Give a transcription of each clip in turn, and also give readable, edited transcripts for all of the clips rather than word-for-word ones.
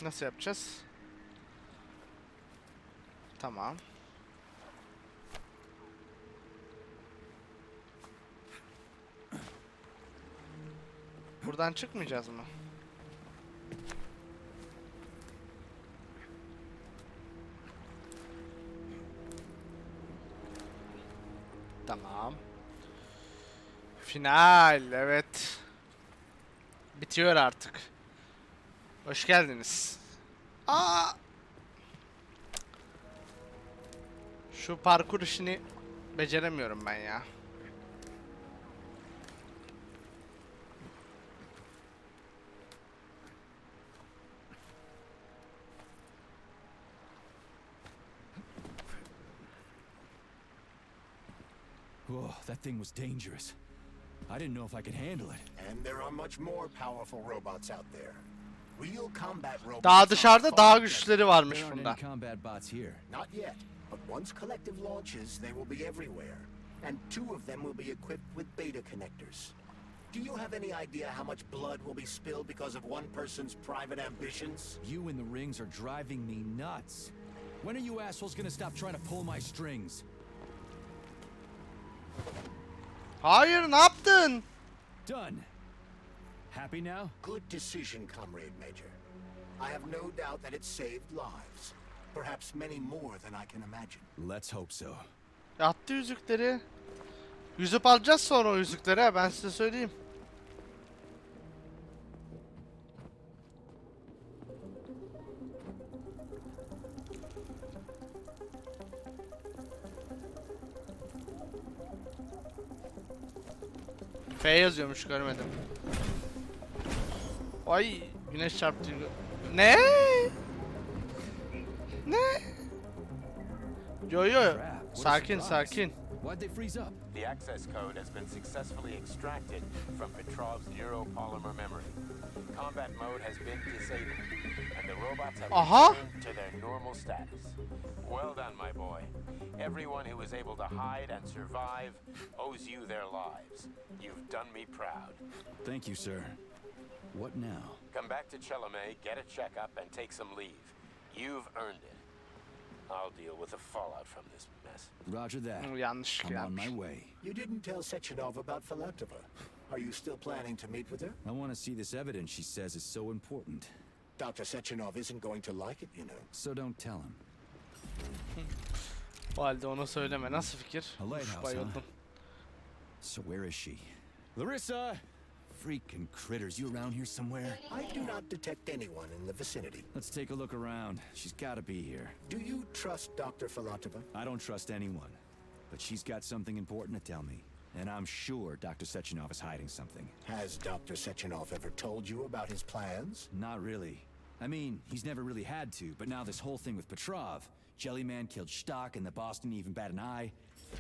Nasıl yapacağız? Tamam. Buradan çıkmayacağız mı? Tamam. Final, evet. Bitiyor artık. Hoş geldiniz. Aa! Şu parkur işini beceremiyorum ben ya. Whoa, that thing was dangerous. I didn't know if I could handle it. And there are much more powerful robots out there. Real combat robots. Daha dışarıda daha güçlüleri varmış There aren't bunda. any combat bots here. Not yet, but once collective launches, they will be everywhere. And 2 of them will be equipped with beta connectors. Do you have any idea how much blood will be spilled because of one person's private ambitions? You and the rings are driving me nuts. When are you assholes gonna stop trying to pull my strings? Hayır, ne yaptın? Done. Happy now? Good decision, Comrade Major. I have no doubt that it saved lives. Perhaps many more than I can imagine. Let's hope so. Attı yüzükleri. Yüzüp alacağız sonra o yüzükleri, ha, ben size söyleyeyim. F yazıyormuş, görmedim. Ay, güneş çarptı. Ne? Ne? Yo yo, sakin sakin. Why'd they freeze up? The access code has been successfully extracted from Petrov's neuropolymer memory. Combat mode has been disabled, and the robots have returned to their normal status. Well done, my boy. Everyone who was able to hide and survive owes you their lives. You've done me proud. Thank you, sir. What now? Come back to Chelome, get a checkup, and take some leave. You've earned it. I'll deal with the fallout from this mess. Roger that. Yanlış I'm on yanlış. my way. You didn't tell Sechenov about Filatova. Are you still planning to meet with her? I want to see this evidence she says is so important. Dr. Sechenov isn't going to like it, you know. So don't tell him. O halde onu söyleme. Nasıl fikir? A lighthouse, Bayıldım. So where is she? Larissa! Freaking critters, you around here somewhere? I do not detect anyone in the vicinity. Let's take a look around. She's gotta be here. Do you trust Dr. Filatova? I don't trust anyone. But she's got something important to tell me. And I'm sure Dr. Sechenov is hiding something. Has Dr. Sechenov ever told you about his plans? Not really. I mean, he's never really had to, but now this whole thing with Petrov, Jellyman killed Stock and the boss didn't even bat an eye.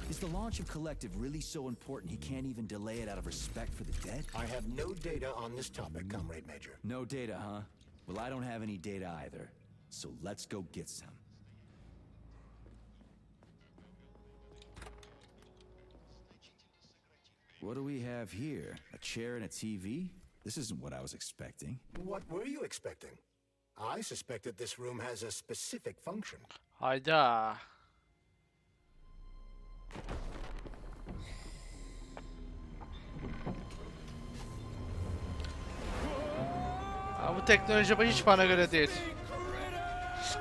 Is the launch of Collective really so important he can't even delay it out of respect for the dead? I have no data on this topic, Comrade Major. No data, huh? Well, I don't have any data either. So let's go get some. What do we have here? A chair and a TV? This isn't what I was expecting. What were you expecting? I suspected this room has a specific function. Hayda. Aa, bu teknoloji hiç bana göre değil.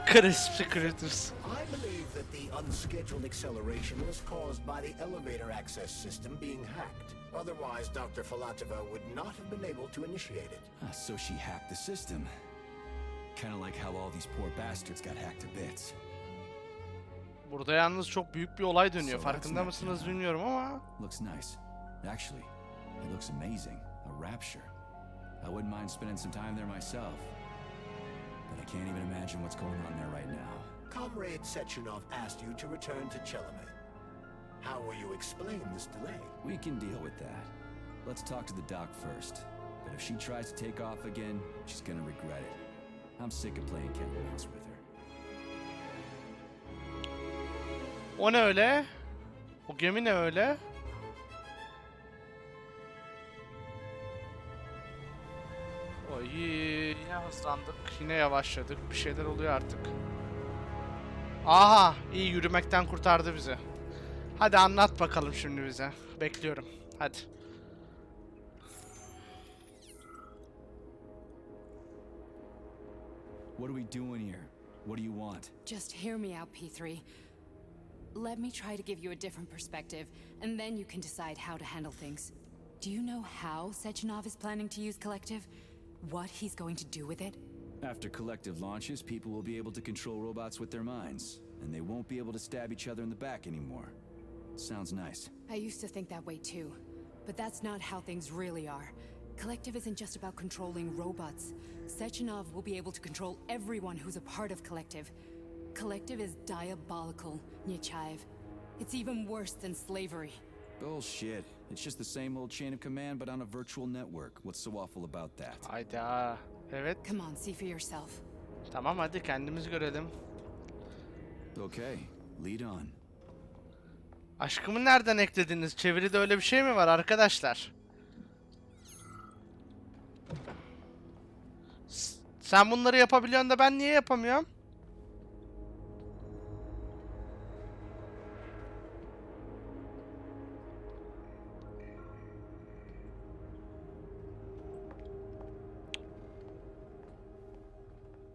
Crispy Critters. I believe that the unscheduled acceleration was caused by the elevator access system being hacked. Otherwise, Dr. Filatova would not have been able to initiate it. Ah, so she hacked the system. Kind of like how all these poor bastards got hacked to bits. Burada yalnız çok büyük bir olay dönüyor. Farkında mısınız bilmiyorum ama. Looks nice. Actually, it looks amazing. A rapture. I wouldn't mind spending some time there myself. But I can't even imagine what's going on there right now. Comrade Sechenov asked you to return to Chelome. How will you explain this delay? We can deal with that. Let's talk to the doc first. But if she tries to take off again, she's gonna regret it. I'm sick of playing cat and mouse with her. O ne öyle? O gemi ne öyle? Oy ya. hızlandık. Yine yavaşladık. Bir şeyler oluyor artık. Aha, iyi, yürümekten kurtardı bizi. Hadi anlat bakalım şimdi bize. Bekliyorum. Hadi. What are we doing here? What do you want? Just hear me out, P3. Let me try to give you a different perspective, and then you can decide how to handle things. Do you know how Sechenov is planning to use Collective? What he's going to do with it? After Collective launches, people will be able to control robots with their minds, and they won't be able to stab each other in the back anymore. Sounds nice. I used to think that way too, but that's not how things really are. Collective isn't just about controlling robots. Sechenov will be able to control everyone who's a part of Collective. Collective is diabolical, Nechayev. It's even worse than slavery. Bullshit. It's just the same old chain of command, but on a virtual network. What's so awful about that? Hayda. Evet. Come on, see for yourself. Tamam, hadi kendimiz görelim. Okay, lead on. Aşkımı nereden eklediniz? Çeviride öyle bir şey mi var arkadaşlar? Sen bunları yapabiliyorsun da ben niye yapamıyorum?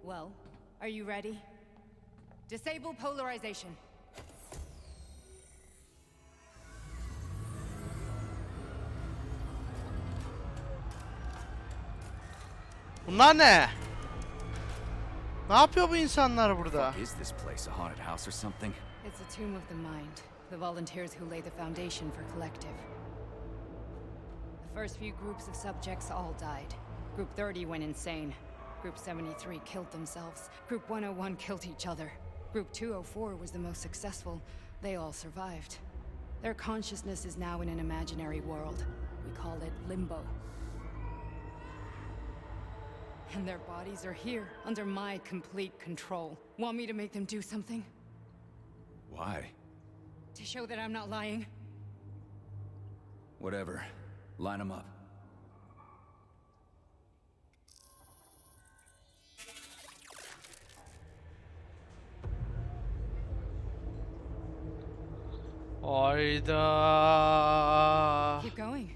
Well, are you ready? Disable polarization. Bunlar ne? Ne yapıyor bu insanlar burada? Is this place a haunted house or something? It's a tomb of the mind. The volunteers who lay the foundation for Collective. The first few groups of subjects all died. Group 30 went insane. Group 73 killed themselves. Group 101 killed each other. Group 204 was the most successful. They all survived. Their consciousness is now in an imaginary world. We call it Limbo. And their bodies are here, under my complete control. Want me to make them do something? Why? To show that I'm not lying? Whatever. Line them up. Hayda. Keep going.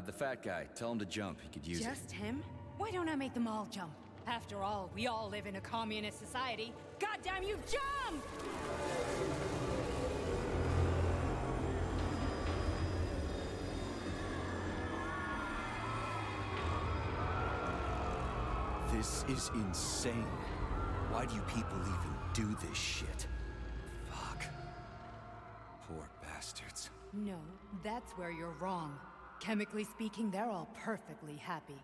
The fat guy. Tell him to jump. He could use it. Just him? Why don't I make them all jump? After all, we all live in a communist society. Goddamn you, jump! This is insane. Why do you people even do this shit? Fuck. Poor bastards. No, that's where you're wrong. Chemically speaking, they're all perfectly happy.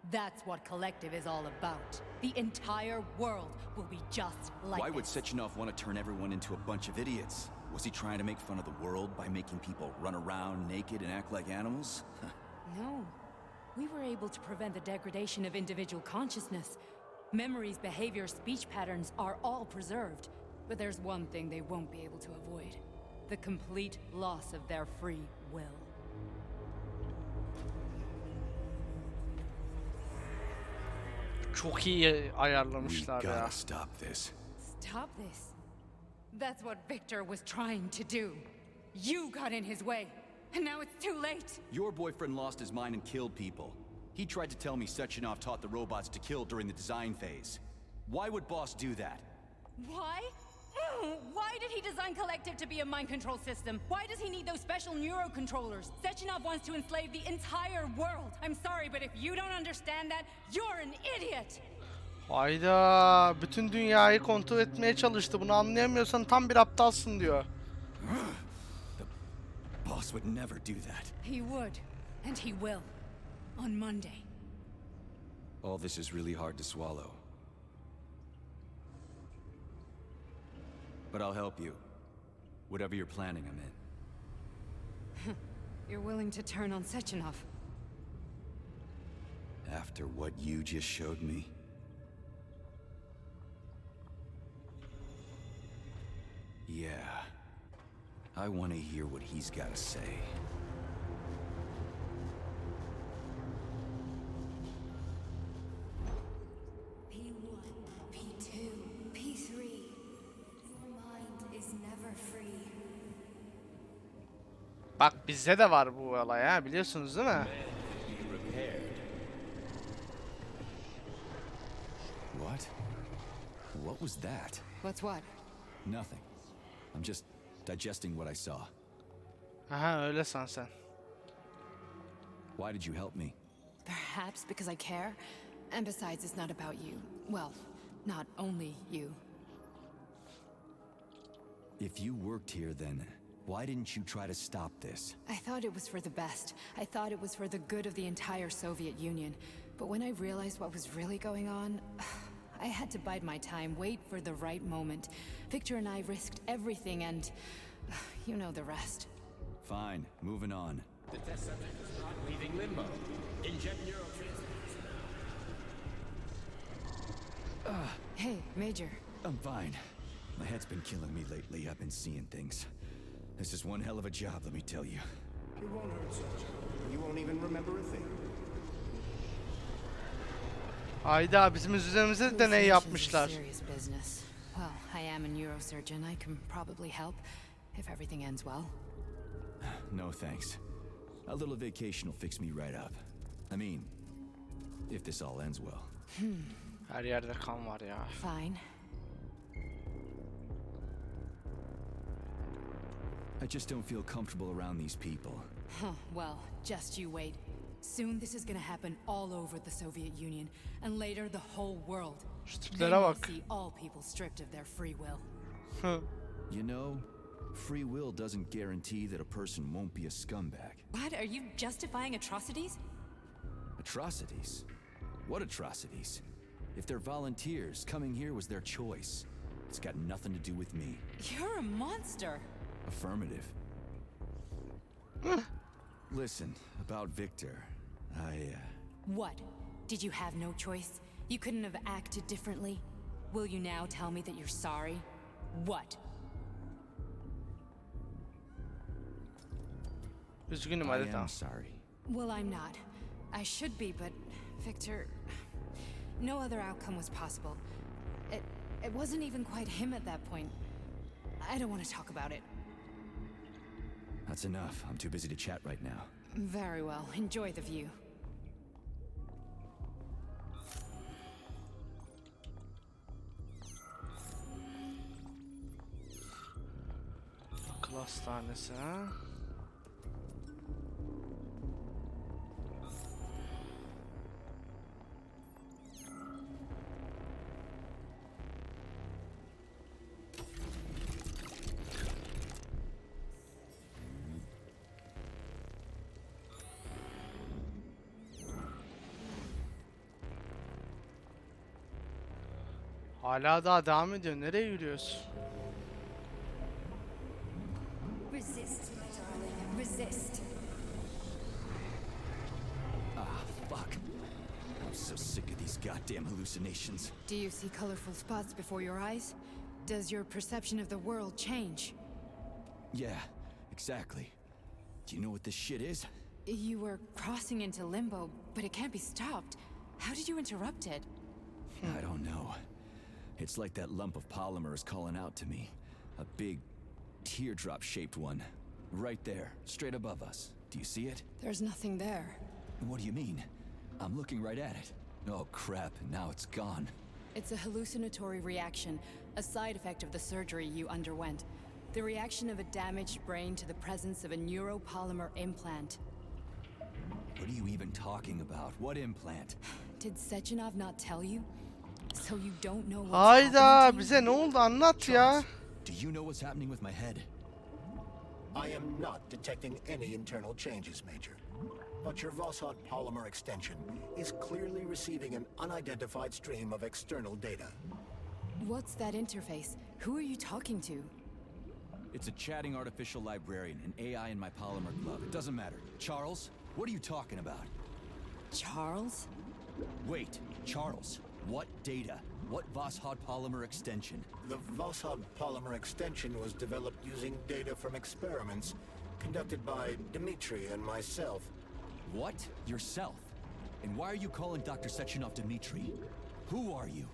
That's what Collective is all about. The entire world will be just like Why would this. Sechenov want to turn everyone into a bunch of idiots? Was he trying to make fun of the world by making people run around naked and act like animals? No. We were able to prevent the degradation of individual consciousness. Memories, behavior, speech patterns are all preserved. But there's one thing they won't be able to avoid. The complete loss of their free will. Çok iyi We ayarlamışlar ya. gotta stop this. Stop this. That's what Victor was trying to do. You got in his way. And now it's too late. Your boyfriend lost his mind and killed people. He tried to tell me Sechenov taught the robots to kill during the design phase. Why would Boss do that? Why? Why did he design Collective to be a mind control system? Why does he need those special neurocontrollers? Sechenov wants to enslave the entire world. I'm sorry, but if you don't understand that, you're an idiot. Hayda. Bütün dünyayı kontrol etmeye çalıştı. Bunu anlayamıyorsan tam bir aptalsın diyor. The boss would never do that. He would, and he will. On Monday. All this is really hard to swallow. But I'll help you. Whatever you're planning, I'm in. You're willing to turn on Sechenov? After what you just showed me? Yeah. I want to hear what he's got to say. Bak bizde de var bu olay ha, biliyorsunuz değil mi? What? What was that? What's what? Nothing. I'm just digesting what I saw. Aha öyle san sen. Why did you help me? Perhaps because I care. And besides, it's not about you. Well, not only you. If you worked here, then why didn't you try to stop this? I thought it was for the best. I thought it was for the good of the entire Soviet Union. But when I realized what was really going on, I had to bide my time, wait for the right moment. Victor and I risked everything and you know the rest. Fine, moving on. The test subject is not leaving limbo. Inject neurotransmitters. Hey, Major. I'm fine. My head's been killing me lately. I've been seeing things. This is one hell of a job, let me tell you. It won't hurt, Sergeant. You won't even remember a thing. Hayda, bizim üzerimize deney Hallucinations yapmışlar. is serious business. Well, I am a neurosurgeon. I can probably help if everything ends well. No thanks. A little vacation will fix me right up. I mean, if this all ends well. Her yerde kan var ya. Fine. I just don't feel comfortable around these people. Huh, well, just you wait. Soon this is gonna happen all over the Soviet Union, and later the whole world. Şu Then tiplere you'll bak. see all people stripped of their free will. You know, free will doesn't guarantee that a person won't be a scumbag. What? Are you justifying atrocities? Atrocities? What atrocities? If they're volunteers, coming here was their choice. It's got nothing to do with me. You're a monster. Affirmative. Listen, about Victor, What? Did you have no choice? You couldn't have acted differently? Will you now tell me that you're sorry? What? Üzgünüm I hadi am tamam. sorry. Well, I'm not. I should be, but Victor... No other outcome was possible. It wasn't even quite him at that point. I don't want to talk about it. That's enough. I'm too busy to chat right now. Very well. Enjoy the view. Akıl hastanesi ha. Hala daha devam ediyor. Nereye yürüyoruz? Resist, my darling. Resist. Ah, fuck. I'm so sick of these goddamn hallucinations. Do you see colorful spots before your eyes? Does your perception of the world change? Yeah, exactly. Do you know what this shit is? You were crossing into limbo, but it can't be stopped. How did you interrupt it? I don't know. It's like that lump of polymer is calling out to me. A big, teardrop-shaped one. Right there, straight above us. Do you see it? There's nothing there. What do you mean? I'm looking right at it. Oh crap, now it's gone. It's a hallucinatory reaction, a side effect of the surgery you underwent. The reaction of a damaged brain to the presence of a neuropolymer implant. What are you even talking about? What implant? Did Sechenov not tell you? So you don't know what's Hayda, happening to you? bize ne oldu anlat ya. Do you know what's happening with my head? I am not detecting any internal changes, Major. But your Vossod polymer extension is clearly receiving an unidentified stream of external data. What's that interface? Who are you talking to? It's a chatting artificial librarian, an AI in my polymer glove. It doesn't matter. Charles, what are you talking about? Charles? Wait, Charles, what data? What Vossod polymer extension? The Vossod polymer extension was developed using data from experiments conducted by Dmitri and myself. What? Yourself? And why are you calling Dr. Sechenov Dmitri? Who are you?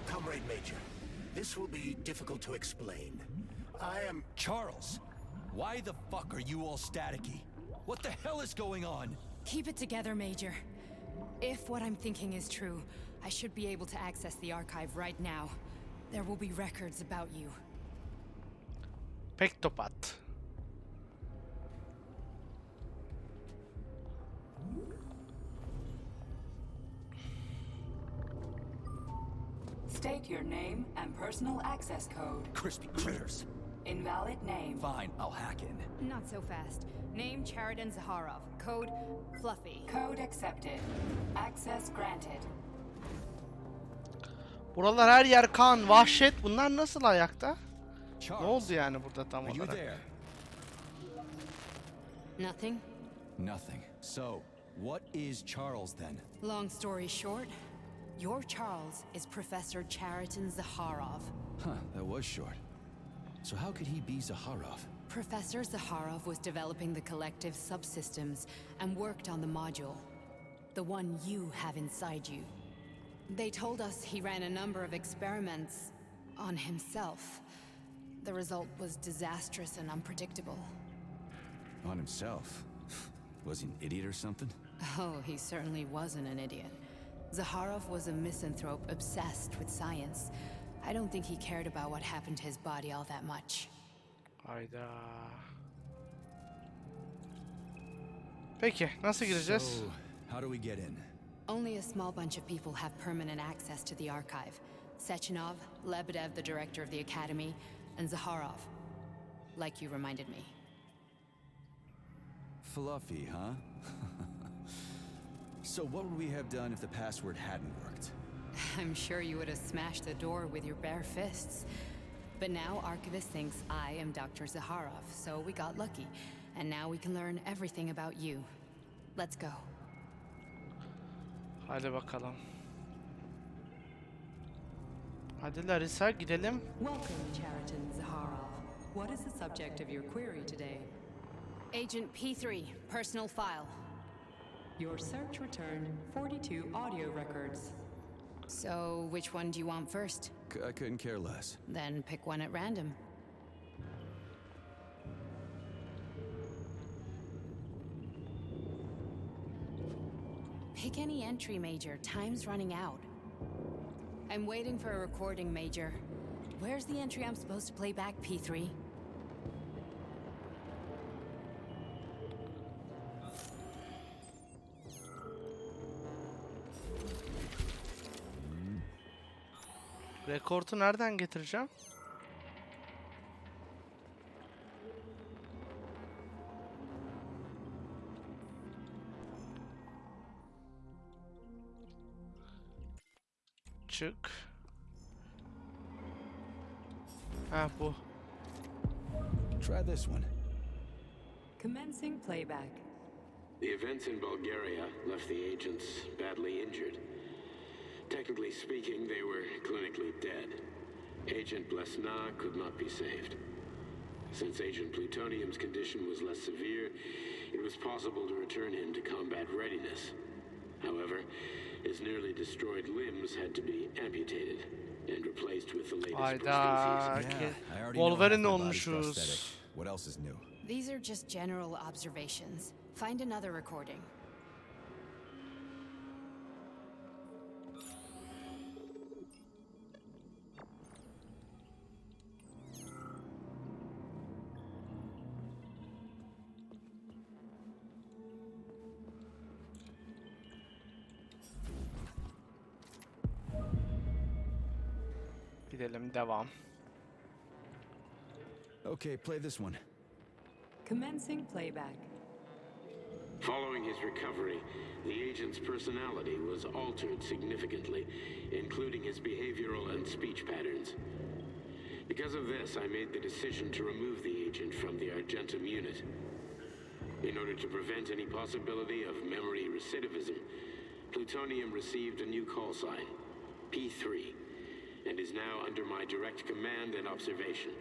Comrade Major, this will be difficult to explain. I am... Charles! Why the fuck are you all staticky? What the hell is going on? Keep it together, Major. If what I'm thinking is true, I should be able to access the archive right now. There will be records about you. Pektopat. State your name and personal access code. Crispy critters. Invalid name. Fine, I'll hack in. Not so fast. Name Cheriton Zaharov. Code Fluffy. Code accepted. Access granted. Buralar her yer kan, vahşet. Bunlar nasıl ayakta? Ne Charles, oldu yani burada tam are you olarak? there? Nothing? Nothing. So, what is Charles then? Long story short, your Charles is Professor Cheriton Zaharov. Huh, that was short. So how could he be Zaharov? Professor Zaharov was developing the collective subsystems and worked on the module. The one you have inside you. They told us he ran a number of experiments on himself. The result was disastrous and unpredictable. On himself? Was he an idiot or something? Oh, he certainly wasn't an idiot. Zaharov was a misanthrope obsessed with science. I don't think he cared about what happened to his body all that much. Hayda. Peki, nasıl gireceğiz? So, how do we get in? Only a small bunch of people have permanent access to the archive. Sechenov, Lebedev, the director of the academy, and Zaharov. Like you reminded me. Fluffy, huh? So what would we have done if the password hadn't worked? I'm sure you would have smashed the door with your bare fists. But now Archivist thinks I am Dr. Zaharov, so we got lucky. And now we can learn everything about you. Let's go. Hadi bakalım. Hadi Larissa gidelim. Welcome, Cheriton Zaharov. What is the subject of your query today? Agent P3, personal file. Your search returned 42 audio records. So, which one do you want first? I couldn't care less. Then pick one at random. Pick any entry, Major. Time's running out. I'm waiting for a recording, Major. Where's the entry I'm supposed to play back, P3? Rekordu nereden getireceğim? Çık. Ha bu. Try this one. Commencing playback. The events in Bulgaria left the agents badly injured. Technically speaking, they were clinically dead. Agent Blesna could not be saved. Since Agent Plutonium's condition was less severe, it was possible to return him to combat readiness. However, his nearly destroyed limbs had to be amputated and replaced with the latest Hayda. prostheses. I already know Wolverine half my body's olmuşuz. prosthetic. What else is new? These are just general observations. Find another recording. Gidelim, devam. Okay, play this one. Commencing playback. Following his recovery, the agent's personality was altered significantly, including his behavioral and speech patterns. Because of this, I made the decision to remove the agent from the Argentum unit. In order to prevent any possibility of memory recidivism, Plutonium received a new call sign, P3, and is now under my direct command and observation.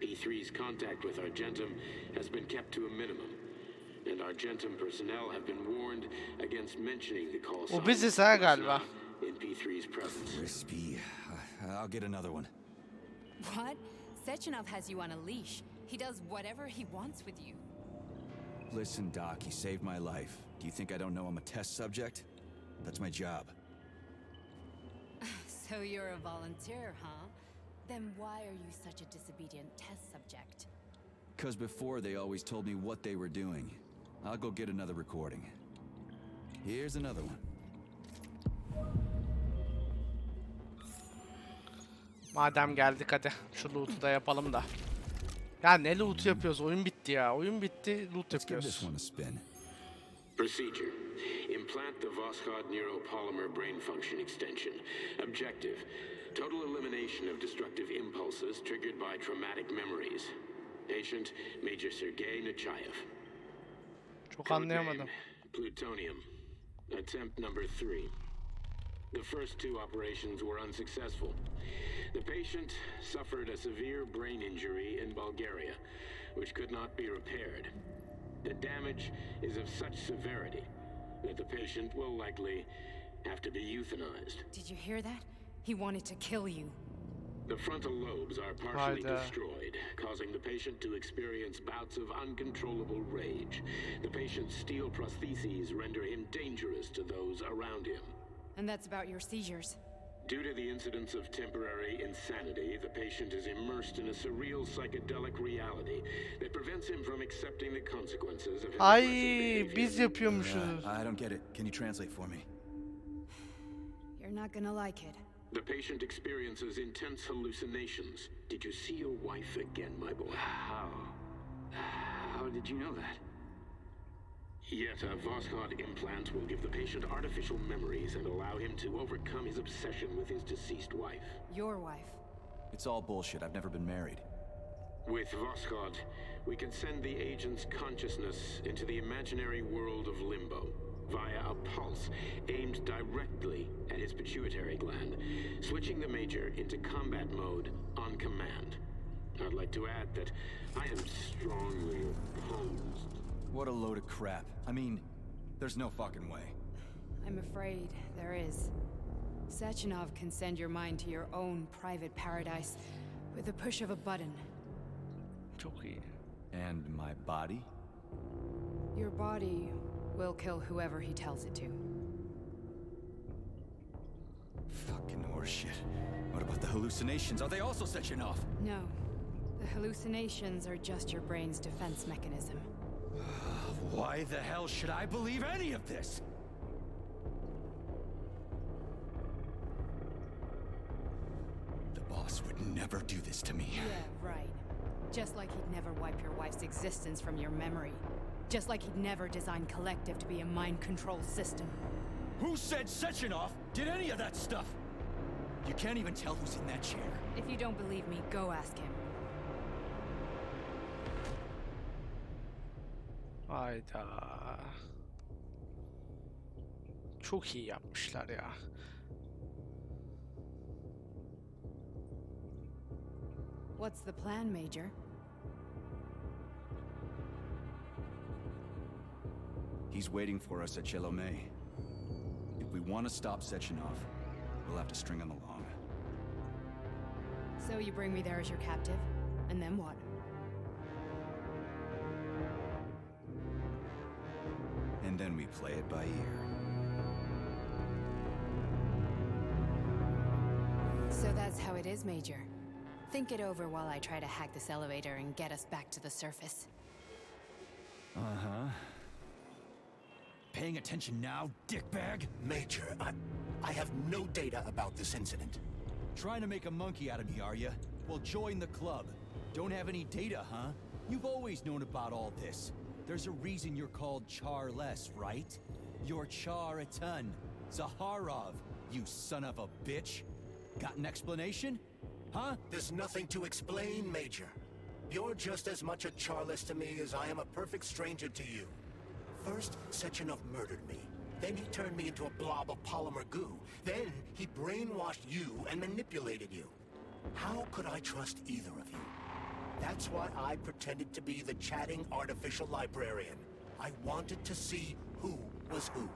P3's contact with Argentum has been kept to a minimum, and Argentum personnel have been warned against mentioning the call sign O biziz ha galiba. in P3's presence. Crispy. I'll get another one. What? Sechenov has you on a leash. He does whatever he wants with you. Listen, Doc, he saved my life. Do you think I don't know I'm a test subject? That's my job. So you're a volunteer, huh? Then why are you such a disobedient test subject? Because before they always told me what they were doing. I'll go get another recording. Here's another one. Madem geldik hadi şu loot'u da yapalım da. Ya ne loot'u yapıyoruz? Oyun bitti ya. Oyun bitti, loot Let's give this yapıyoruz. one a spin. Procedure. Implant the Voskhod neuropolymer brain function extension. Objective. Total elimination of destructive impulses triggered by traumatic memories. Patient, Major Sergei Nechayev. Çok Code anlayamadım. name, Plutonium. Attempt number 3. The first 2 operations were unsuccessful. The patient suffered a severe brain injury in Bulgaria, which could not be repaired. The damage is of such severity that the patient will likely have to be euthanized. Did you hear that? He wanted to kill you. The frontal lobes are partially Hayda. destroyed, causing the patient to experience bouts of uncontrollable rage. The patient's steel prostheses render him dangerous to those around him. And that's about your seizures. Due to the incidence of temporary insanity, the patient is immersed in a surreal psychedelic reality that prevents him from accepting the consequences of his Ay aggressive biz behavior. yapıyormuşuz. I don't get it. Can you translate for me? You're not gonna like it. The patient experiences intense hallucinations. Did you see your wife again, my boy? How did you know that? Yet a Voskhod implant will give the patient artificial memories and allow him to overcome his obsession with his deceased wife. Your wife. It's all bullshit. I've never been married. With Voskhod, we can send the agent's consciousness into the imaginary world of limbo via a pulse aimed directly at his pituitary gland, switching the Major into combat mode on command. I'd like to add that I am strongly opposed. What a load of crap. I mean, there's no fucking way. I'm afraid there is. Sechenov can send your mind to your own private paradise with the push of a button. Çok iyi. And my body? Your body will kill whoever he tells it to. Fucking horseshit. What about the hallucinations? Are they also setting off? No. The hallucinations are just your brain's defense mechanism. Why the hell should I believe any of this? The boss would never do this to me. Yeah, right. Just like he'd never wipe your wife's existence from your memory. Just like he'd never design Collective to be a mind control system. Who said Sechenov did any of that stuff? You can't even tell who's in that chair. If you don't believe me, go ask him. Hayda. Çok iyi yapmışlar ya. What's the plan, Major? He's waiting for us at Chelomey. If we want to stop Sechenov, we'll have to string him along. So you bring me there as your captive, and then what? And then we play it by ear. So that's how it is, Major. Think it over while I try to hack this elevator and get us back to the surface. Uh-huh. Paying attention now, dickbag? Major, I have no data about this incident. Trying to make a monkey out of me, are you? Well, join the club. Don't have any data, huh? You've always known about all this. There's a reason you're called Charless, right? You're Char a ton. Zaharov, you son of a bitch. Got an explanation? Huh? There's nothing to explain, Major. You're just as much a Charless to me as I am a perfect stranger to you. First, Sechenov murdered me. Then he turned me into a blob of polymer goo. Then he brainwashed you and manipulated you. How could I trust either of you? That's why I pretended to be the chatting artificial librarian. I wanted to see who was who.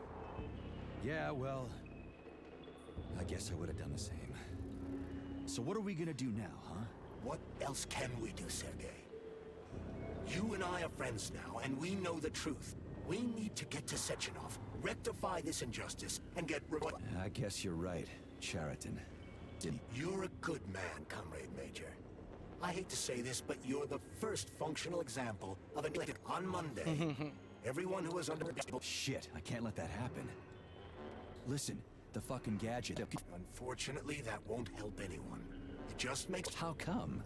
Yeah, well, I guess I would have done the same. So what are we gonna do now, huh? What else can we do, Sergei? You and I are friends now, and we know the truth. We need to get to Sechenov, rectify this injustice, and get I guess you're right, Chariton. You're a good man, Comrade Major. I hate to say this, but you're the first functional example of an elected on Monday. Everyone who is under... Shit, I can't let that happen. Listen, the fucking gadget... Unfortunately, that won't help anyone. It just makes... How come?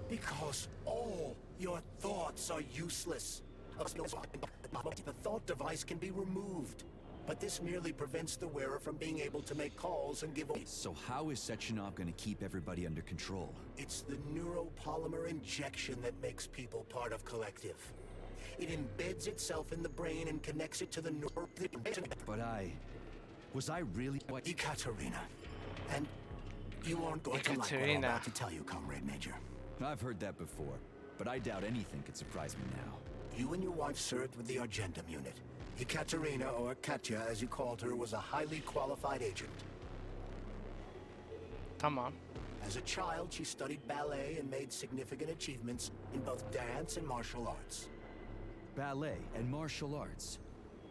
Because all your thoughts are useless. The thought device can be removed, but this merely prevents the wearer from being able to make calls and give... So how is Sechenov gonna keep everybody under control? It's the neuropolymer injection that makes people part of Collective. It embeds itself in the brain and connects it to the neural... But was I really... What? Ekaterina. And you aren't going to like what I'm about to tell you, Comrade Major. I've heard that before, but I doubt anything could surprise me now. You and your wife served with the Argentum unit. Ekaterina, or Katya as you called her, was a highly qualified agent. Tamam. As a child, she studied ballet and made significant achievements in both dance and martial arts. Ballet and martial arts?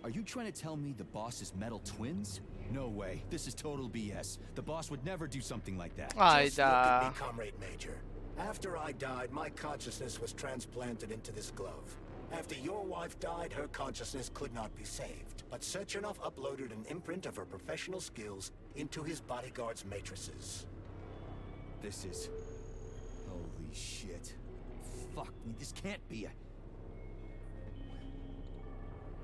Are you trying to tell me the boss is metal twins? No way. This is total BS. The boss would never do something like that. Just look at me, Comrade Major. After I died, my consciousness was transplanted into this glove. After your wife died, her consciousness could not be saved. But Sechenov uploaded an imprint of her professional skills into his bodyguard's matrices. This is... Holy shit. Fuck me, this can't be a...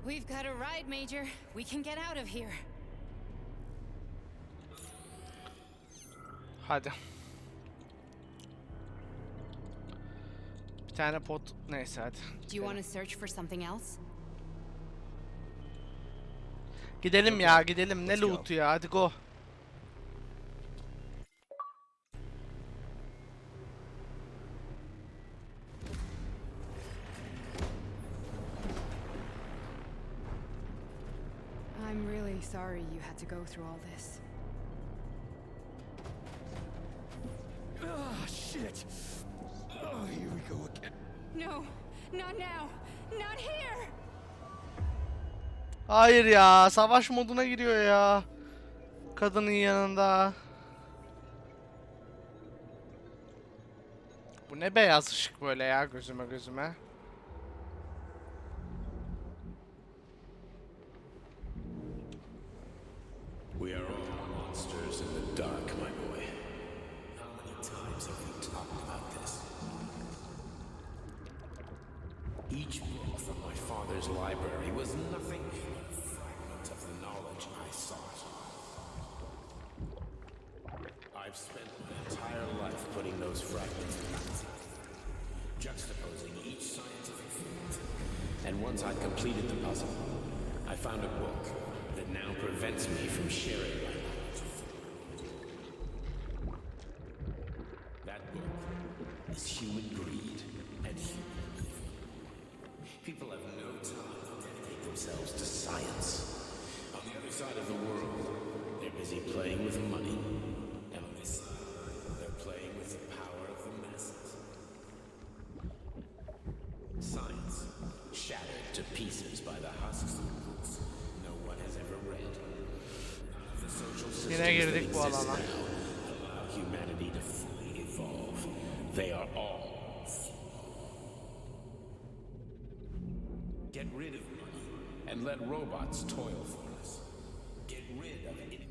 We've got a ride, Major. We can get out of here. Hadi. Bir tane pot neyse hadi. Do you want to search for something else? Gidelim ya gidelim. Ne loot'u ya, hadi go. I'm really sorry you had to go through all this. Ah, shit. Oh, here we go again. No, not now. Not here. Hayır ya, savaş moduna giriyor ya. Kadının yanında. Bu ne beyaz ışık böyle ya, gözüme. We are all monsters in the dark, my boy. How many times have we talked about this? Each book from my father's library was nothing but a fragment of the knowledge I sought. I've spent my entire life putting those fragments together, juxtaposing each scientific fact. And once I'd completed the puzzle, I found a book that now prevents me from sharing my knowledge with the world. That book is human greed and human evil. People have no time to dedicate themselves to science. On the other side of the world, they're busy playing with money. And on this side, they're playing with the power of the masses. Science, shattered to pieces by the husks of books no one has ever read. The social systems that exist now allow humanity to fully evolve. They are all flawed. Get rid of money and let robots toil for us. Get rid of it.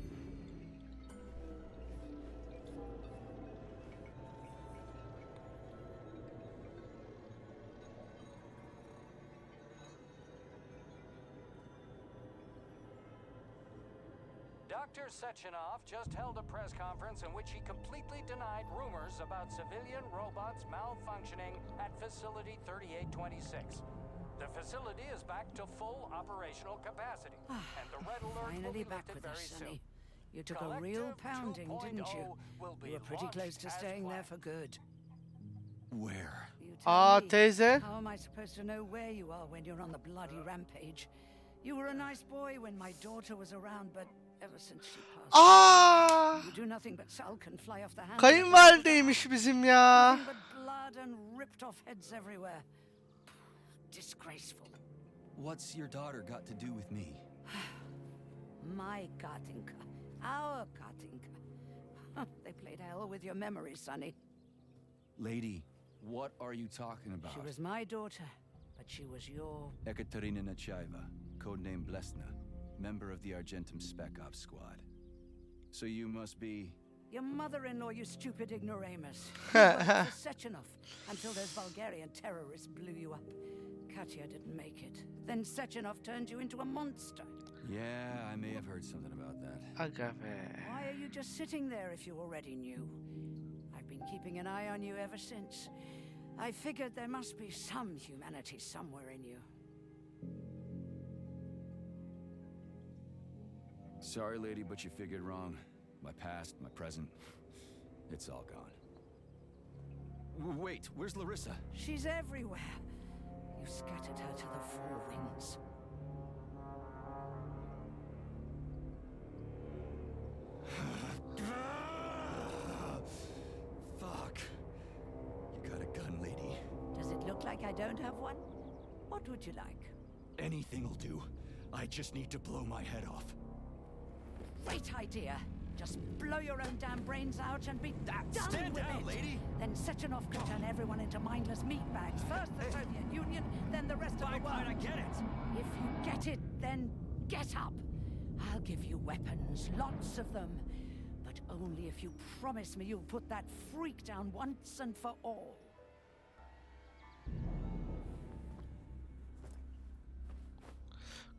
Dr. Sechenov just held a press conference in which he completely denied rumors about civilian robots malfunctioning at Facility 3826. The facility is back to full operational capacity, and the red alert will Finally be back lifted with us, very Sonny. soon. You took a real pounding, didn't you? You were pretty close to staying there for good. Where? You tell me. Teyze. How am I supposed to know where you are when you're on the bloody rampage? You were a nice boy when my daughter was around, but ever since she passed, you do nothing but sulk and fly off the handle. Kayınvalideymiş bizim ya. Nothing but blood and ripped off heads everywhere. Disgraceful. What's your daughter got to do with me? My Katinka. Our Katinka. They played hell with your memory, Sonny. Lady, what are you talking about? She was my daughter, but she was your... Ekaterina Nechaeva, codename Blesna, member of the Argentum Spec Ops squad. So you must be... Your mother-in-law, you stupid ignoramus. You worked for Sechenov until those Bulgarian terrorists blew you up. Katya didn't make it. Then Sechenov turned you into a monster. Yeah, I may have heard something about that. Aga be. Why are you just sitting there if you already knew? I've been keeping an eye on you ever since. I figured there must be some humanity somewhere in you. Sorry, lady, but you figured wrong. My past, my present, it's all gone. Wait, where's Larissa? She's everywhere. You scattered her to the four winds. Fuck. You got a gun, lady. Does it look like I don't have one? What would you like? Anything'll do. I just need to blow my head off. Great idea. Just blow your own damn brains out and be done Stand with down, it. lady! Then Sechenov could turn everyone into mindless meatbags. First the Soviet Union, then the rest of the world. Fine, I get it. If you get it, then get up. I'll give you weapons, lots of them. But only if you promise me you'll put that freak down once and for all.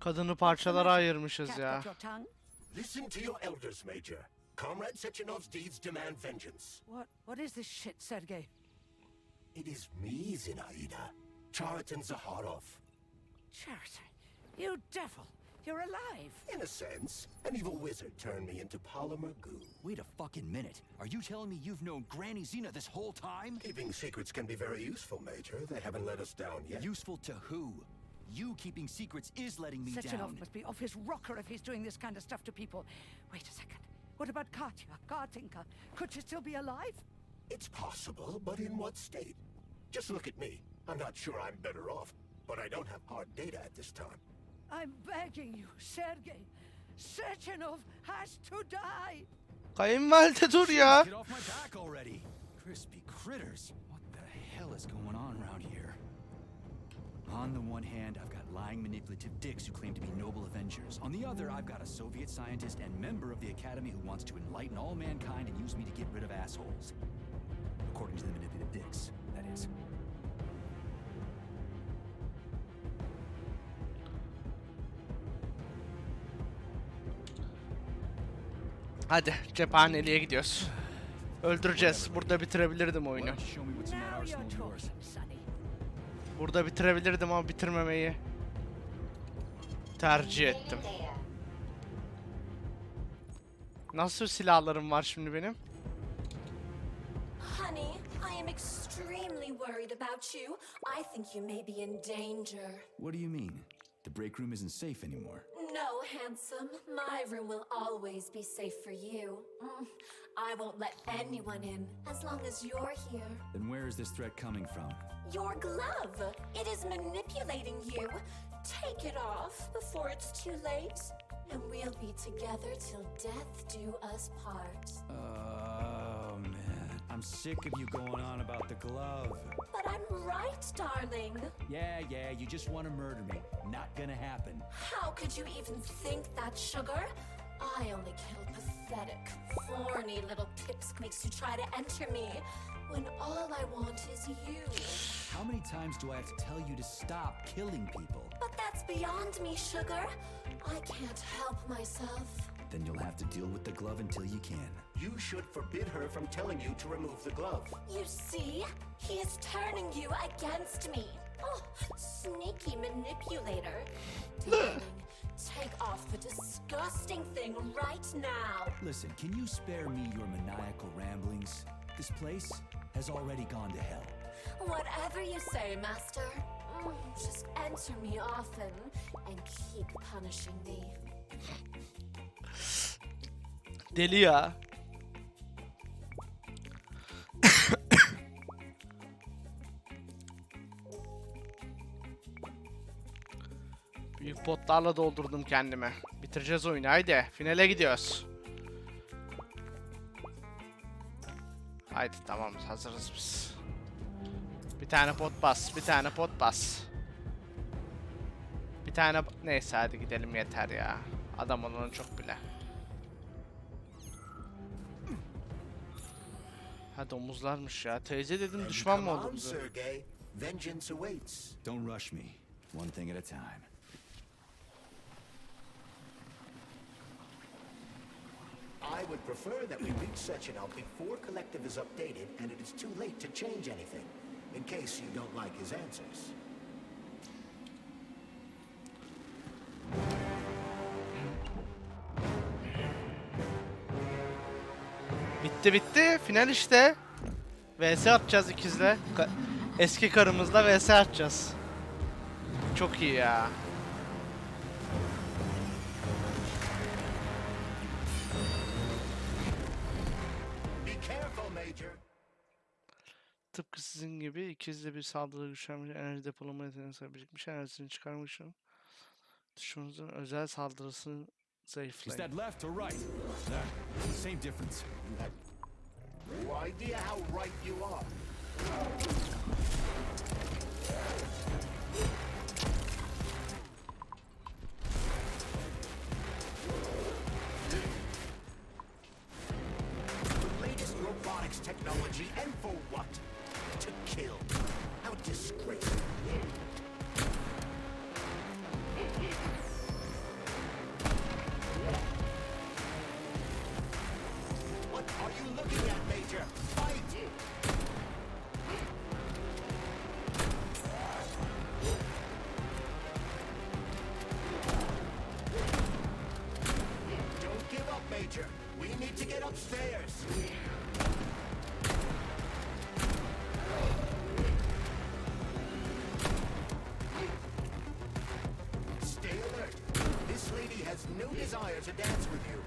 Kadını parçalara ayırmışız Cat ya. got your tongue? Listen to your elders, Major. Comrade Sechenov's deeds demand vengeance. What is this shit, Sergei? It is me, Zinaida. Chariton Zaharov. Chariton, you devil. You're alive. In a sense, an evil wizard turned me into polymer goo. Wait a fucking minute. Are you telling me you've known Granny Zena this whole time? Keeping secrets can be very useful, Major. They haven't let us down yet. Useful to who? You keeping secrets is letting me Sechenov down. must be off his rocker if he's doing this kind of stuff to people. Wait a second. What about Katya, Katinka? Could she still be alive? It's possible, but in what state? Just look at me. I'm not sure I'm better off, but I don't have hard data at this time. I'm begging you, Sergei. Sechenov has to die. Kayınvalide dur ya. Get off my back already. Crispy critters. What the hell is going on around here? On the one hand, I've got lying, manipulative dicks who claim to be noble avengers. On the other, I've got a Soviet scientist and member of the Academy who wants to enlighten all mankind and use me to get rid of assholes. According to the manipulative dicks, that is. Hadi cephaneliğe gidiyoruz. Öldüreceğiz. Burada bitirebilirdim oyunu. Why don't you show me what's in that Now arsenal you're of yours? talking, Sonny. Burada bitirebilirdim ama bitirmemeyi tercih ettim. Nasıl silahlarım var şimdi benim? Honey, I am extremely worried about you. I think you may be in danger. What do you mean? The break room isn't safe anymore. No, handsome. My room will always be safe for you. I won't let anyone in as long as you're here. Then where is this threat coming from? Your glove. It is manipulating you. Take it off before it's too late, and we'll be together till death do us part. Oh, man. I'm sick of you going on about the glove. But I'm right, darling. Yeah, you just want to murder me. Not gonna happen. How could you even think that, sugar? I only kill pathetic, horny little pipsqueaks who try to enter me, when all I want is you. How many times do I have to tell you to stop killing people? But that's beyond me, sugar. I can't help myself. Then you'll have to deal with the glove until you can. You should forbid her from telling you to remove the glove. You see? He is turning you against me. Oh, sneaky manipulator. Darling, take off the disgusting thing right now. Listen, can you spare me your maniacal ramblings? This place has already gone to hell. Whatever you say, Master. Just enter me often and keep punishing me. Deli ya. Potlarla doldurdum kendimi. Bitireceğiz oyunu, haydi. Finale gidiyoruz. Haydi tamam, hazırız biz. Bir tane pot bas, bir tane pot bas. Bir tane... Neyse hadi gidelim yeter ya. Adam olana çok bile. Ha domuzlarmış ya. Teyze dedim düşman mı oldu bize? Vengeance awaits. Don't rush me. One thing at a time. I would prefer that we reach Sechenov before Collective is updated and it is too late to change anything, in case you don't like his answers. Bitti bitti. Final işte. VS atacağız ikizle. Eski karımızla VS atacağız. Çok iyi ya. Tıpkı sizin gibi ikizle bir saldırı güçlenmiş, enerji depolama yeteneğine sahip birikmiş, enerjisini çıkarmak için düşmanınızın özel saldırısını zayıflayın. Is that left or right? Same difference. No idea how right you are. The latest robotics technology, and for what? To kill. How disgraceful. What are you looking at, Major? Fight! Don't give up, Major. We need to get upstairs. Stay alert. This lady has no desire to dance with you.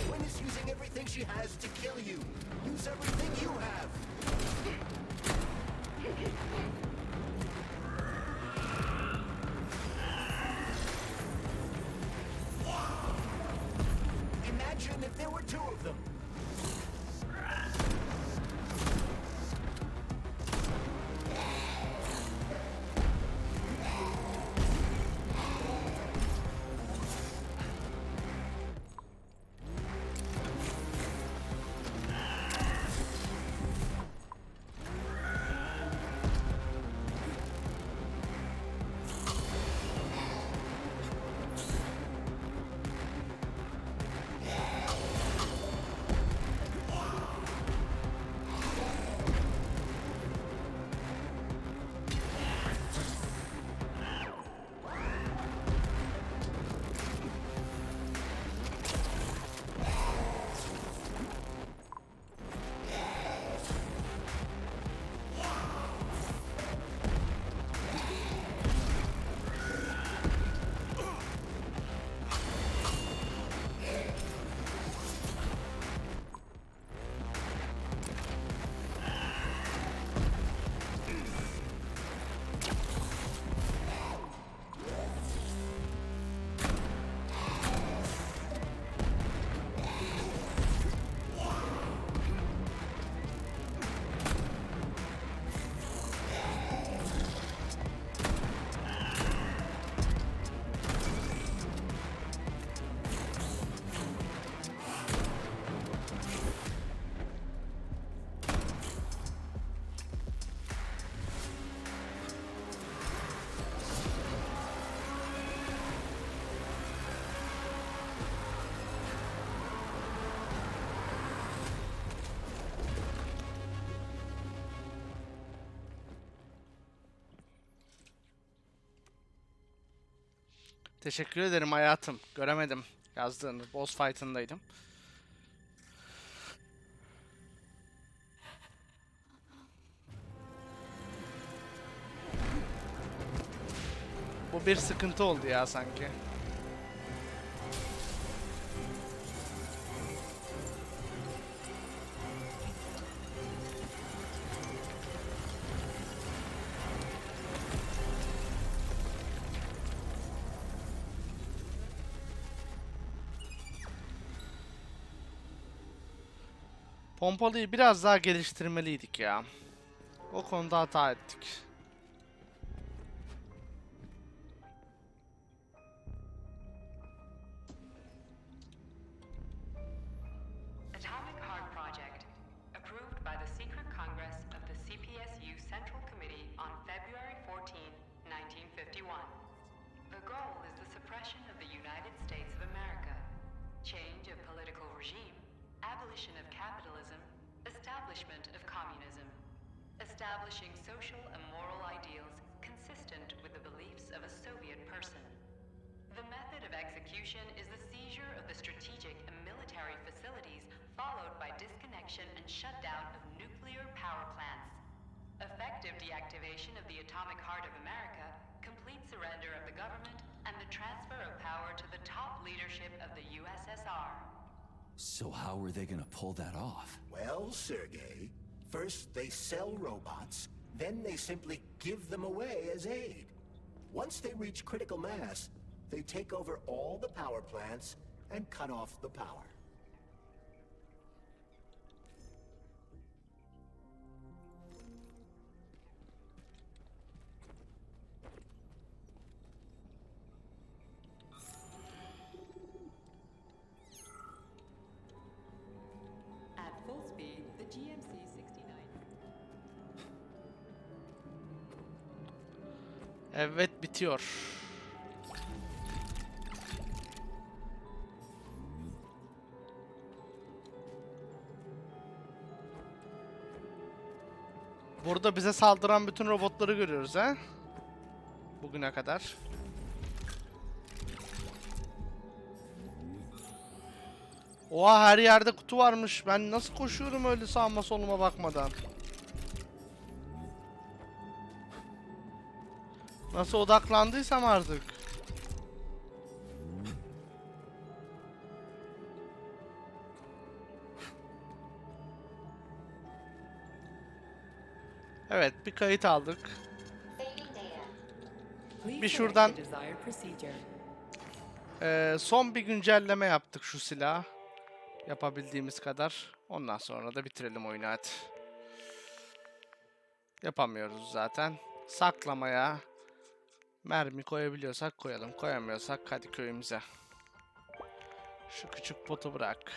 Gwen is using everything she has to kill you. Use everything you have. Imagine if there were two of them. Teşekkür ederim hayatım. Göremedim yazdığını. Boss fight'ındaydım. Bu bir sıkıntı oldu ya sanki. Pompalıyı biraz daha geliştirmeliydik ya. O konuda hata ettik. Atomic Heart Project, approved by the Secret Congress of the CPSU Central Committee on February 14, 1951. The goal is the suppression of the United States of America, change of political regime, abolition of capitalism, establishment of communism, establishing social and moral ideals consistent with the beliefs of a Soviet person. The method of execution is the seizure of the strategic and military facilities, followed by disconnection and shutdown of nuclear power plants. Effective deactivation of the atomic heart of America, complete surrender of the government, and the transfer of power to the top leadership of the USSR. So how are they gonna pull that off? Well, Sergei, first they sell robots, then they simply give them away as aid. Once they reach critical mass, they take over all the power plants and cut off the power. At full speed, the GMC-69. Evet, bitiyor. Burada bize saldıran bütün robotları görüyoruz ha. Bugüne kadar. Oha, her yerde kutu varmış. Ben nasıl koşuyorum öyle sağıma soluma bakmadan. Nasıl odaklandıysam artık. Evet, bir kayıt aldık. Bir şuradan son bir güncelleme yaptık şu silah. Yapabildiğimiz kadar. Ondan sonra da bitirelim oyunu hadi. Yapamıyoruz zaten. Saklamaya mermi koyabiliyorsak koyalım. Koyamıyorsak hadi köyümüze. Şu küçük potu bırak.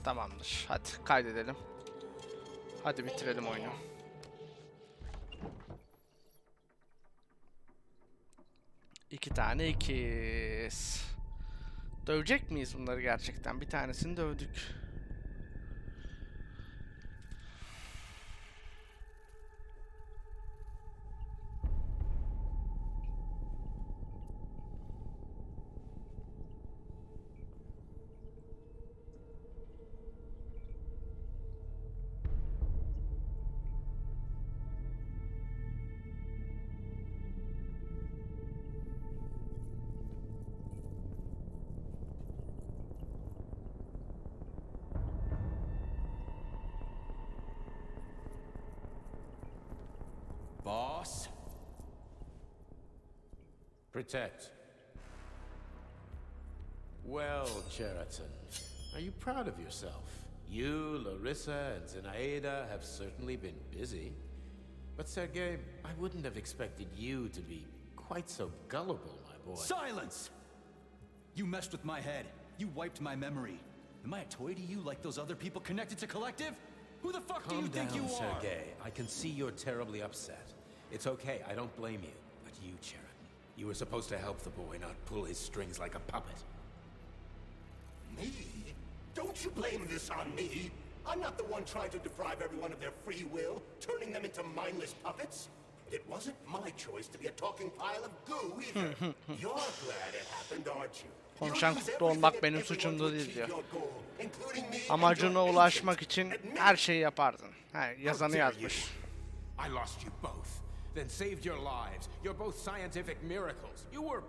Tamamdır. Hadi kaydedelim. Hadi bitirelim oyunu. İki tane ikiz. Dövecek miyiz bunları gerçekten? Bir tanesini dövdük. Boss? Protect. Well, Cheriton, are you proud of yourself? You, Larissa, and Zenaida have certainly been busy. But Sergei, I wouldn't have expected you to be quite so gullible, my boy. Silence! You messed with my head. You wiped my memory. Am I a toy to you like those other people connected to Collective? Who the fuck do you think you are? Calm down, Sergei. I can see you're terribly upset. It's okay, I don't blame you. But you, Cheriton, you were supposed to help the boy, not pull his strings like a puppet. Me? Don't you blame this on me? I'm not the one trying to deprive everyone of their free will, turning them into mindless puppets. It wasn't my choice to be a talking pile of goo either. You're glad it happened, aren't you? Konuşan kutlu olmak benim suçumda değil diyor. Amacına ulaşmak için her şeyi yapardın. He, yazanı yazmış. I lost you both, then saved your lives. You're both scientific miracles. You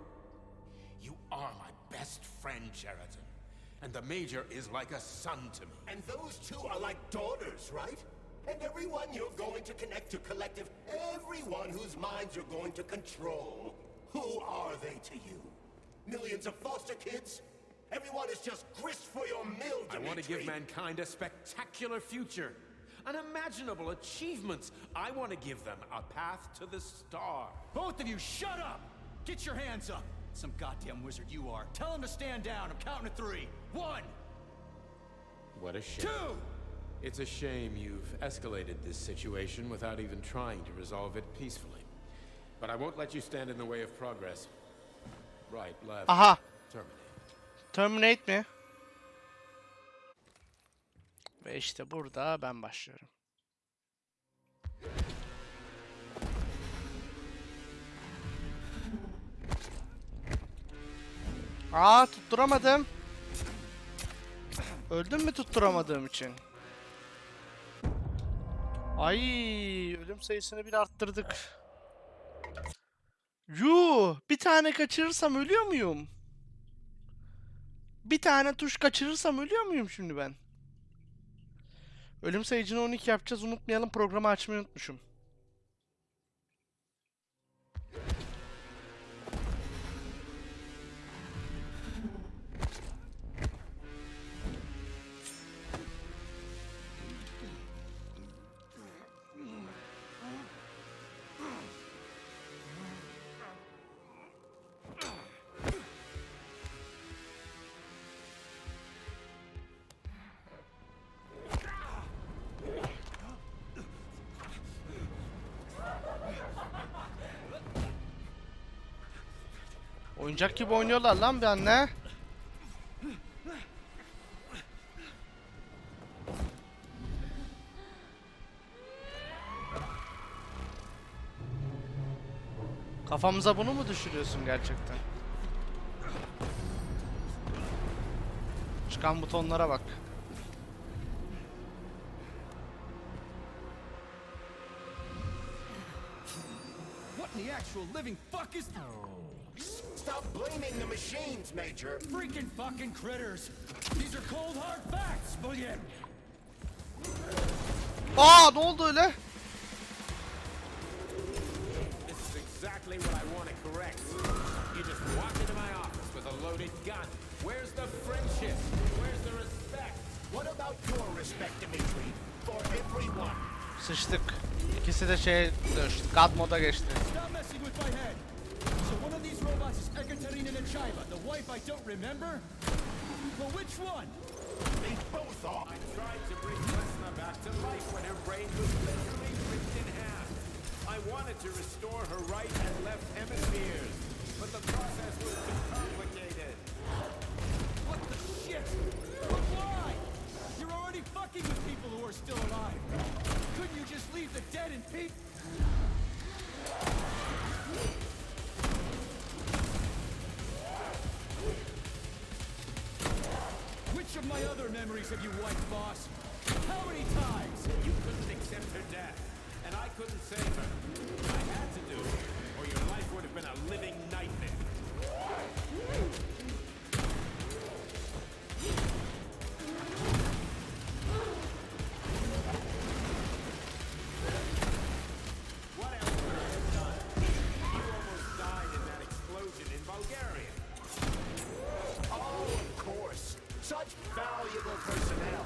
are my best friend, Cheriton. And the Major is like a son to me. And those two are like daughters, right? And everyone you're going to connect to collective, everyone whose minds you're going to control. Who are they to you? Millions of foster kids? Everyone is just grist for your mill, Dimitri. I want to give mankind a spectacular future. Unimaginable achievements. I want to give them a path to the star. Both of you, shut up! Get your hands up! Some goddamn wizard you are. Tell him to stand down. I'm counting to 3. 1! What a shame. 2! It's a shame you've escalated this situation without even trying to resolve it peacefully. But I won't let you stand in the way of progress. Right, left. Aha. Terminate. Terminate mi? Ve işte burada ben başlıyorum. Aa, tutturamadım. Öldüm mü tutturamadığım için? Ay, ölüm sayısını bir arttırdık. Yuh, bir tane kaçırırsam ölüyor muyum? Bir tane tuş kaçırırsam ölüyor muyum şimdi ben? Ölüm sayıcını 12 yapacağız. Unutmayalım, programı açmayı unutmuşum. Oyuncak gibi oynuyorlar lan benimle. Kafamıza bunu mu düşürüyorsun gerçekten? Çıkan butonlara bak. What in the actual living fuck is... Stop blaming the machines, Major. Freaking fucking critters! These are cold hard facts, William! Aa, ne oldu öyle? This is exactly what I want to correct. You just walked into my office with a loaded gun. Where's the friendship? Where's the respect? What about your respect, Dimitri? For everyone. Sıçtık. İkisi de şey düştü. God moda geçti. Stop messing with my head! So one of these robots is Ekaterina Nechaeva, the wife I don't remember? Well, which one? They both are. I tried to bring Vesna back to life when her brain was literally ripped in half. I wanted to restore her right and left hemispheres, but the process was too complicated. What the shit? But why? You're already fucking with people who are still alive. Couldn't you just leave the dead in peace? Which of my other memories have you wiped, boss? How many times? You couldn't accept her death, and I couldn't save her. I had to do it, or your life would have been a living nightmare. What else could I have done? You almost died in that explosion in Bulgaria. Oh, of course. Such valuable personnel.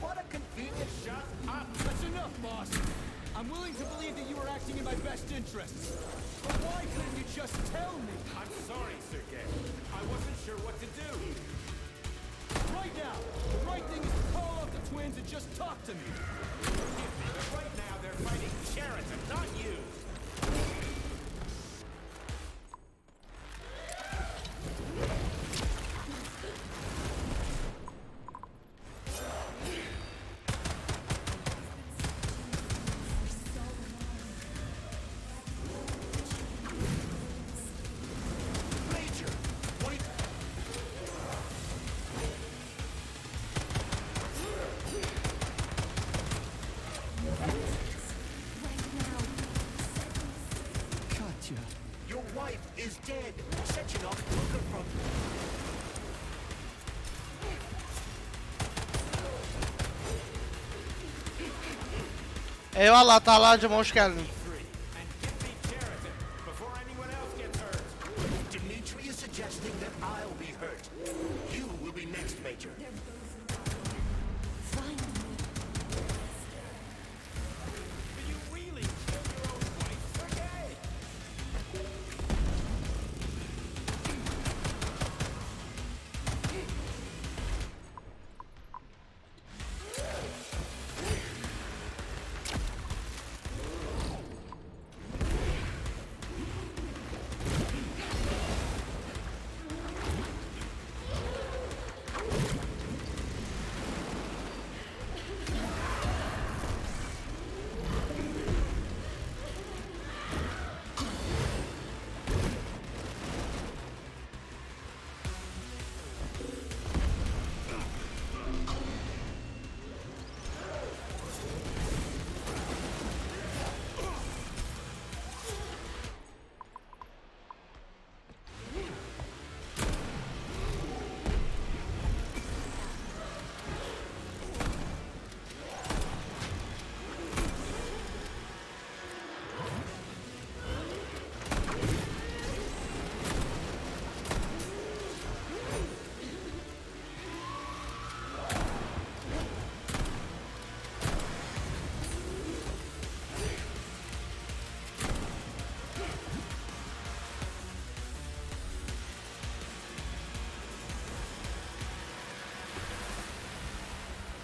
What a convenient Shut up! That's enough, boss. I'm willing to believe that you were acting in my best interests. But why couldn't you just tell me? I'm sorry, Sergei. I wasn't sure what to do. Right now, the right thing is to call up the twins and just talk to me. Forgive me, but right now they're fighting Sheraton, not you. Major. Wait. Katya. Your wife is dead. Sechenov took her from you. Eyvallah Talha'cım, hoş geldin. Dimitri is suggesting that I'll be hurt. You will be next, Major.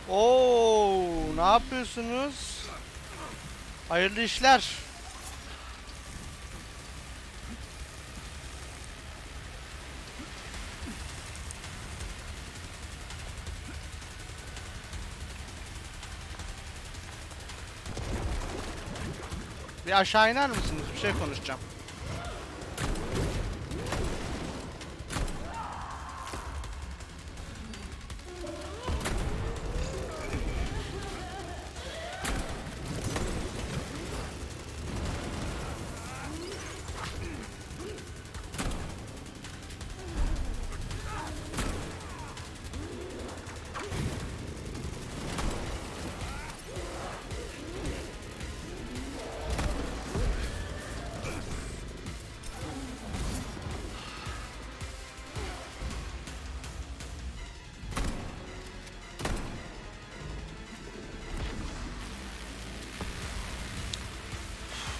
Oo, ne yapıyorsunuz? Hayırlı işler. Bir aşağı iner misiniz? Bir şey konuşacağım.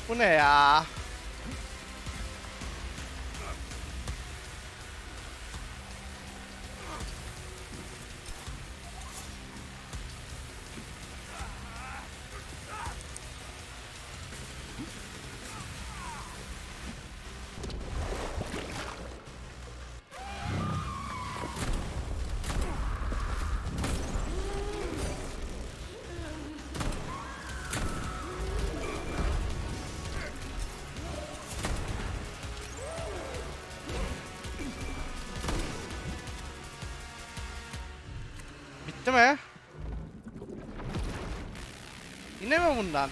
Bu ne ya? Bitti mi? Yine mi bundan?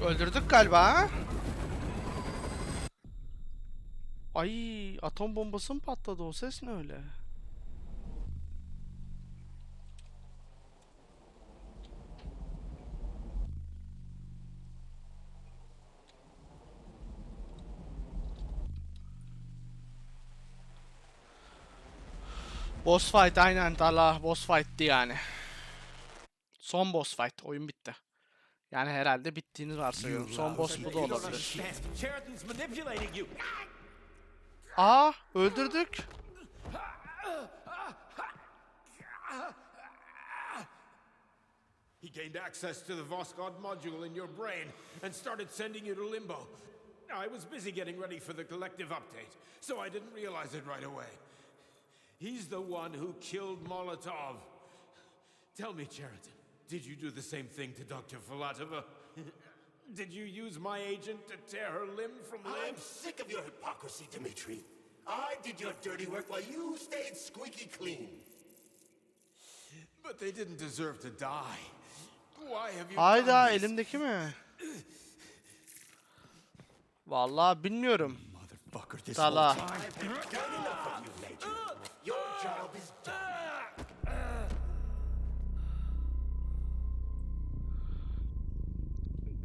Öldürdük galiba ha? Ay, atom bombası mı patladı? O ses ne öyle? Boss fight, aynen Talha, boss fight'ti yani. Son boss fight, oyun bitti. Yani herhalde bittiğini varsayıyorum. Son boss bu da olabilir. Aa, öldürdük. He gained access to the Voskhod module in your brain and started sending you to limbo. I was busy getting ready for the collective update, so I didn't realize it right away. He's the one who killed Molotov. Tell me, Cheriton, did you do the same thing to Dr. Filatova? Did you use my agent to tear her limb from limb? I'm sick of your hypocrisy, Dimitri. I did your dirty work while you stayed squeaky clean. But they didn't deserve to die. Why have you Hayda, done this? elimdeki mi? Vallahi bilmiyorum. Motherfucker, this Sala. whole time. I've done enough of you, Major. Your job is done.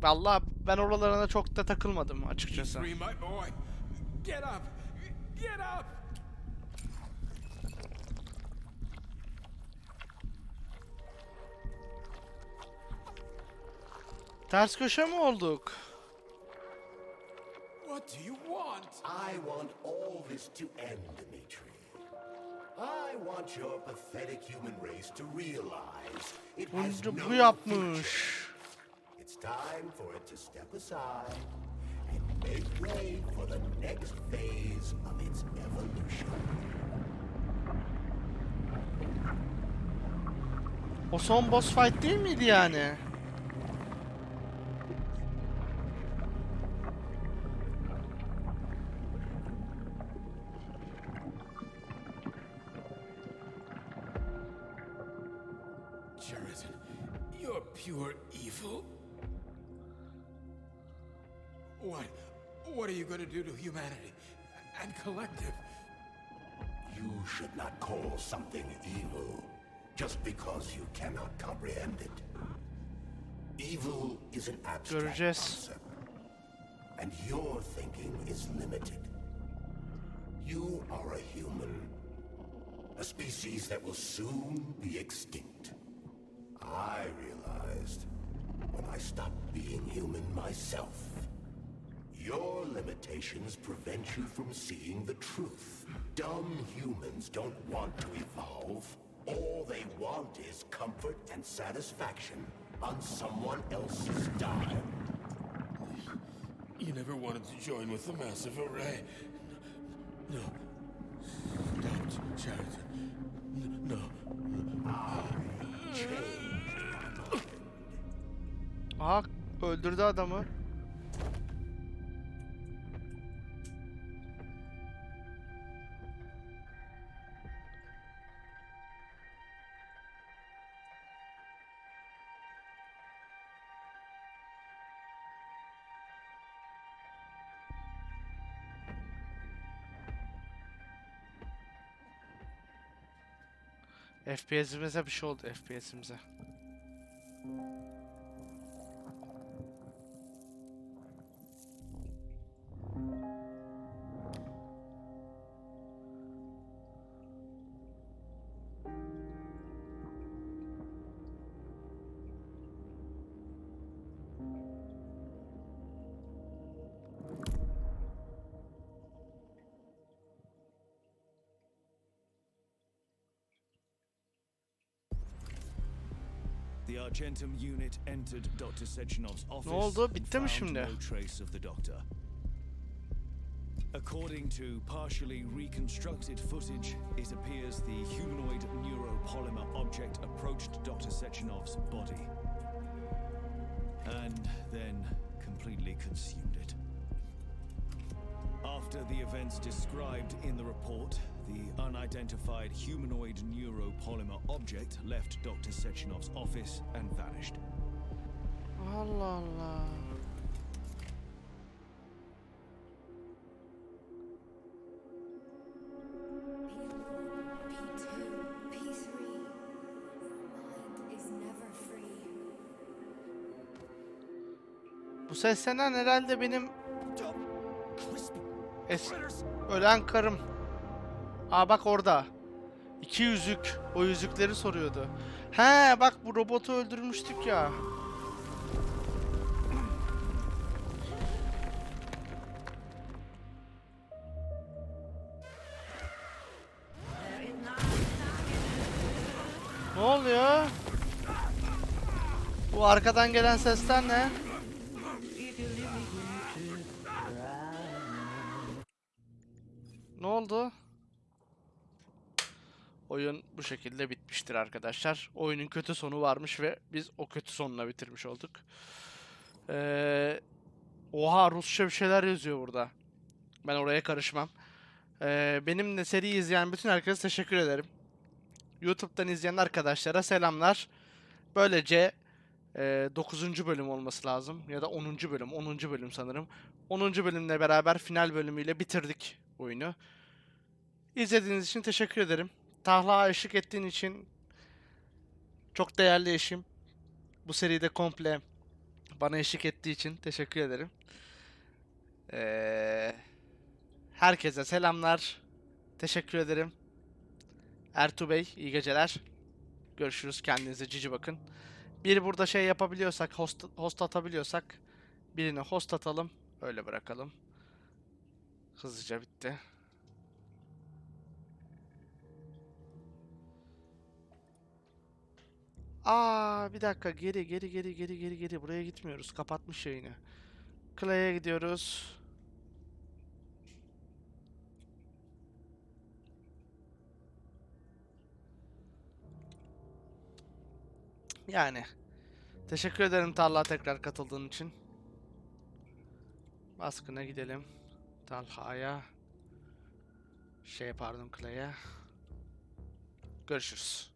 Vallahi ben oralarına çok da takılmadım açıkçası. Free my boy. Get up. Get up. Ters köşe mi olduk? What do you want? I want all this to end, Dimitri. I want your pathetic human race to realize it has Bu no yapmış. future. It's time for it to step aside and make way for the next phase of its evolution. O son boss fight değil miydi yani? Sheridan, you're pure evil. What are you going to do to humanity and collective? You should not call something evil just because you cannot comprehend it. Evil is an abstract Göreceğiz. concept, and your thinking is limited. You are a human, a species that will soon be extinct. I realized when I stopped being human myself. Your limitations prevent you from seeing the truth. Dumb humans don't want to evolve. All they want is comfort and satisfaction on someone else's dime. You never wanted to join with the massive array. No. Don't, Sheridan. No. Aha, öldürdü adamı. FPS'imize bir şey oldu, FPS'imize. The Argentum unit entered Dr. Sechenov's office. Ne oldu? Bitti mi and şimdi? found no trace of the doctor. According to partially reconstructed footage, it appears the humanoid neuropolymer object approached Dr. Sechenov's body and then completely consumed it. After the events described in the report, the unidentified humanoid neuropolymer object left Dr. Sechenov's office and vanished. Allah Allah. Bu seslenen herhalde benim ölen karım. Aa bak orada. 2 yüzük. O yüzükleri soruyordu. He bak bu robotu öldürmüştük ya. Ne oluyor? Bu arkadan gelen sesler ne? Ne oldu? Oyun bu şekilde bitmiştir arkadaşlar. Oyunun kötü sonu varmış ve biz o kötü sonuna bitirmiş olduk. Oha Rusça bir şeyler yazıyor burada. Ben oraya karışmam. Benimle seri izleyen bütün herkese teşekkür ederim. YouTube'dan izleyen arkadaşlara selamlar. Böylece 9. bölüm olması lazım. Ya da 10. bölüm. 10. bölüm sanırım. 10. bölümle beraber final bölümüyle bitirdik oyunu. İzlediğiniz için teşekkür ederim. Tahla'ya eşlik ettiğin için çok değerli eşim. Bu seride komple bana eşlik ettiği için teşekkür ederim. Herkese selamlar. Teşekkür ederim. Ertuğ Bey, iyi geceler. Görüşürüz. Kendinize cici bakın. Bir burada şey yapabiliyorsak, host atabiliyorsak birini host atalım. Öyle bırakalım. Hızlıca bitti. Bir dakika. Geri. Buraya gitmiyoruz. Kapatmış yayını. Clay'e gidiyoruz. Yani. Teşekkür ederim Talha tekrar katıldığın için. Baskına gidelim. Talha'ya. Pardon Clay'e. Görüşürüz.